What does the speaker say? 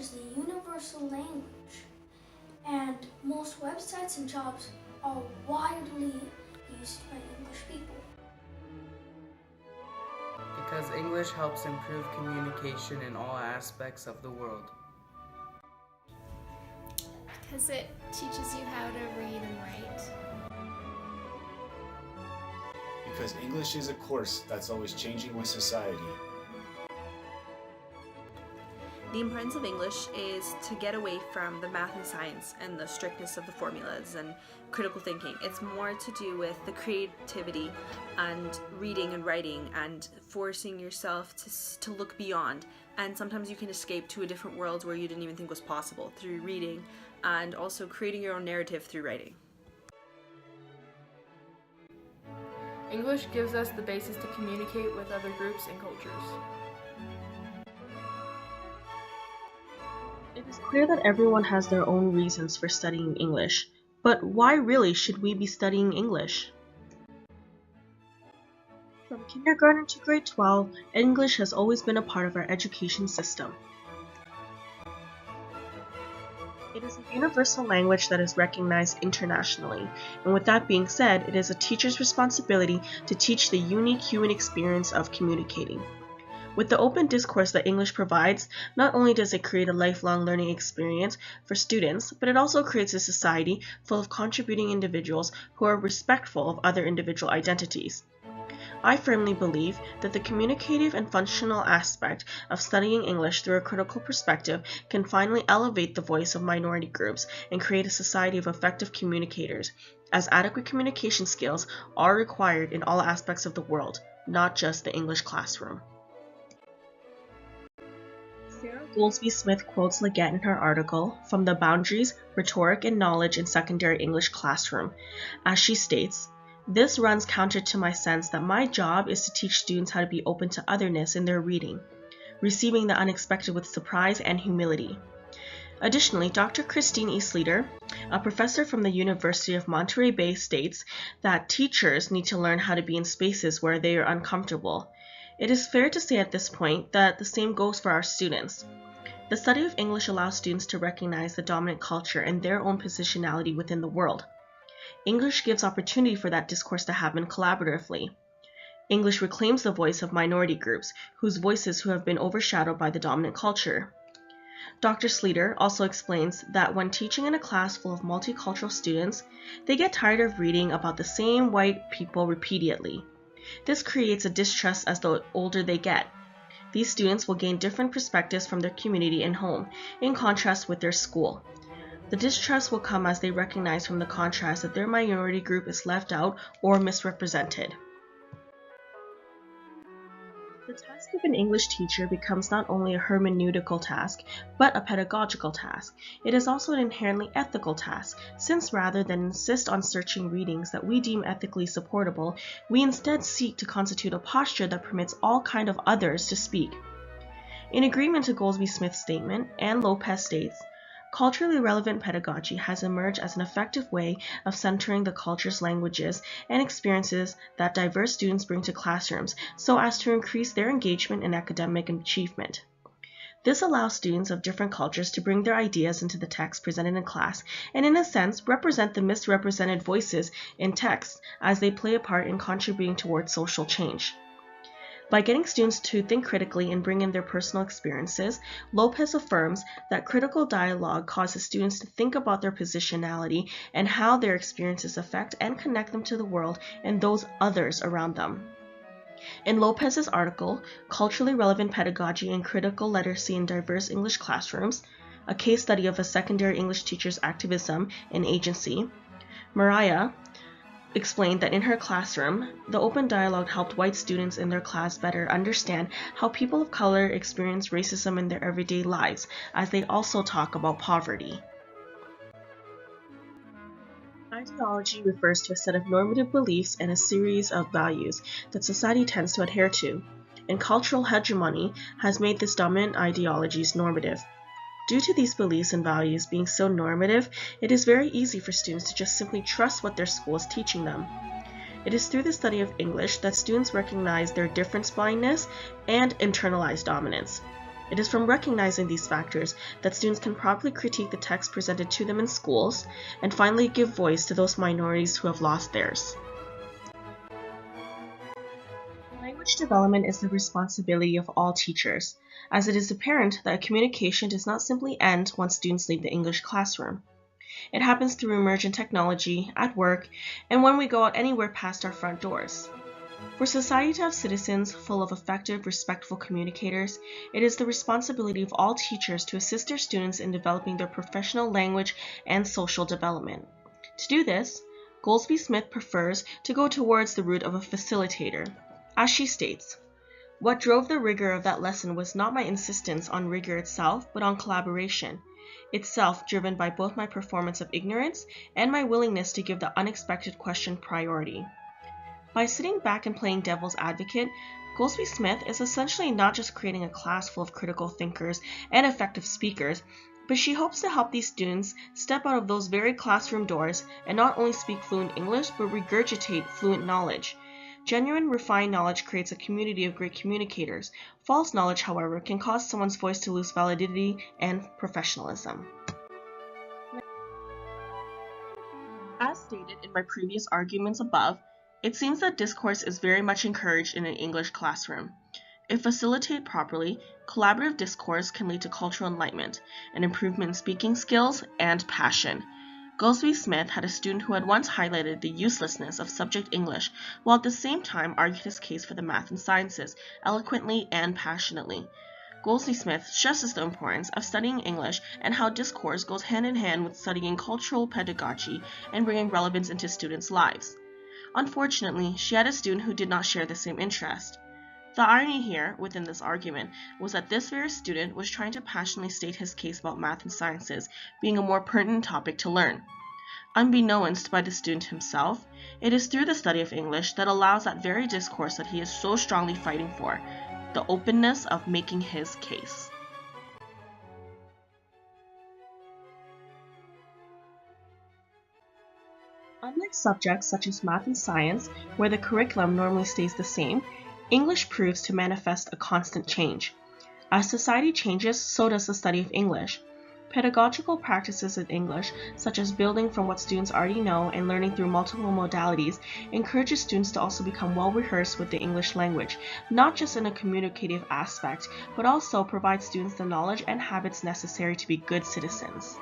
is the universal language, and most websites and jobs are widely used by English people. Because English helps improve communication in all aspects of the world. Because it teaches you how to read and write. Because English is a course that's always changing with society. The importance of English is to get away from the math and science and the strictness of the formulas and critical thinking. It's more to do with the creativity and reading and writing and forcing yourself to look beyond. And sometimes you can escape to a different world where you didn't even think was possible through reading, and also creating your own narrative through writing. English gives us the basis to communicate with other groups and cultures. It is clear that everyone has their own reasons for studying English, but why really should we be studying English? From kindergarten to grade 12, English has always been a part of our education system. It is a universal language that is recognized internationally, and with that being said, it is a teacher's responsibility to teach the unique human experience of communicating. With the open discourse that English provides, not only does it create a lifelong learning experience for students, but it also creates a society full of contributing individuals who are respectful of other individual identities. I firmly believe that the communicative and functional aspect of studying English through a critical perspective can finally elevate the voice of minority groups and create a society of effective communicators, as adequate communication skills are required in all aspects of the world, not just the English classroom. Sarah Goldsby-Smith quotes Leggett in her article, From the Boundaries, Rhetoric and Knowledge in Secondary English Classroom, as she states, "This runs counter to my sense that my job is to teach students how to be open to otherness in their reading, receiving the unexpected with surprise and humility." Additionally, Dr. Christine E. Sleater, a professor from the University of Monterey Bay, states that teachers need to learn how to be in spaces where they are uncomfortable. It is fair to say at this point that the same goes for our students. The study of English allows students to recognize the dominant culture and their own positionality within the world. English gives opportunity for that discourse to happen collaboratively. English reclaims the voice of minority groups, whose voices have been overshadowed by the dominant culture. Dr. Sleater also explains that when teaching in a class full of multicultural students, they get tired of reading about the same white people repeatedly. This creates a distrust as the older they get. These students will gain different perspectives from their community and home, in contrast with their school. The distrust will come as they recognize from the contrast that their minority group is left out or misrepresented. The task of an English teacher becomes not only a hermeneutical task, but a pedagogical task. It is also an inherently ethical task, since rather than insist on searching readings that we deem ethically supportable, we instead seek to constitute a posture that permits all kind of others to speak. In agreement to Goldsby-Smith's statement, Anne Lopez states, "Culturally relevant pedagogy has emerged as an effective way of centering the cultures, languages, and experiences that diverse students bring to classrooms so as to increase their engagement and academic achievement. This allows students of different cultures to bring their ideas into the text presented in class and, in a sense, represent the misrepresented voices in text as they play a part in contributing towards social change." By getting students to think critically and bring in their personal experiences, Lopez affirms that critical dialogue causes students to think about their positionality and how their experiences affect and connect them to the world and those others around them. In Lopez's article, Culturally Relevant Pedagogy and Critical Literacy in Diverse English Classrooms, a case study of a secondary English teacher's activism and agency, Mariah explained that in her classroom, the open dialogue helped white students in their class better understand how people of color experience racism in their everyday lives, as they also talk about poverty. Ideology refers to a set of normative beliefs and a series of values that society tends to adhere to, and cultural hegemony has made these dominant ideologies normative. Due to these beliefs and values being so normative, it is very easy for students to just simply trust what their school is teaching them. It is through the study of English that students recognize their difference blindness and internalized dominance. It is from recognizing these factors that students can properly critique the text presented to them in schools and finally give voice to those minorities who have lost theirs. Language development is the responsibility of all teachers, as it is apparent that communication does not simply end once students leave the English classroom. It happens through emergent technology, at work, and when we go out anywhere past our front doors. For society to have citizens full of effective, respectful communicators, it is the responsibility of all teachers to assist their students in developing their professional language and social development. To do this, Goldsby-Smith prefers to go towards the route of a facilitator. As she states, "What drove the rigor of that lesson was not my insistence on rigor itself, but on collaboration, itself driven by both my performance of ignorance and my willingness to give the unexpected question priority." By sitting back and playing devil's advocate, Goldsby-Smith is essentially not just creating a class full of critical thinkers and effective speakers, but she hopes to help these students step out of those very classroom doors and not only speak fluent English, but regurgitate fluent knowledge. Genuine, refined knowledge creates a community of great communicators. False knowledge, however, can cause someone's voice to lose validity and professionalism. As stated in my previous arguments above, it seems that discourse is very much encouraged in an English classroom. If facilitated properly, collaborative discourse can lead to cultural enlightenment, an improvement in speaking skills, and passion. Goldsby-Smith had a student who had once highlighted the uselessness of subject English, while at the same time argued his case for the math and sciences, eloquently and passionately. Goldsby-Smith stresses the importance of studying English and how discourse goes hand in hand with studying cultural pedagogy and bringing relevance into students' lives. Unfortunately, she had a student who did not share the same interest. The irony here, within this argument, was that this very student was trying to passionately state his case about math and sciences being a more pertinent topic to learn. Unbeknownst by the student himself, it is through the study of English that allows that very discourse that he is so strongly fighting for, the openness of making his case. Unlike subjects such as math and science, where the curriculum normally stays the same, English proves to manifest a constant change. As society changes, so does the study of English. Pedagogical practices in English, such as building from what students already know and learning through multiple modalities, encourages students to also become well-rehearsed with the English language, not just in a communicative aspect, but also provide students the knowledge and habits necessary to be good citizens.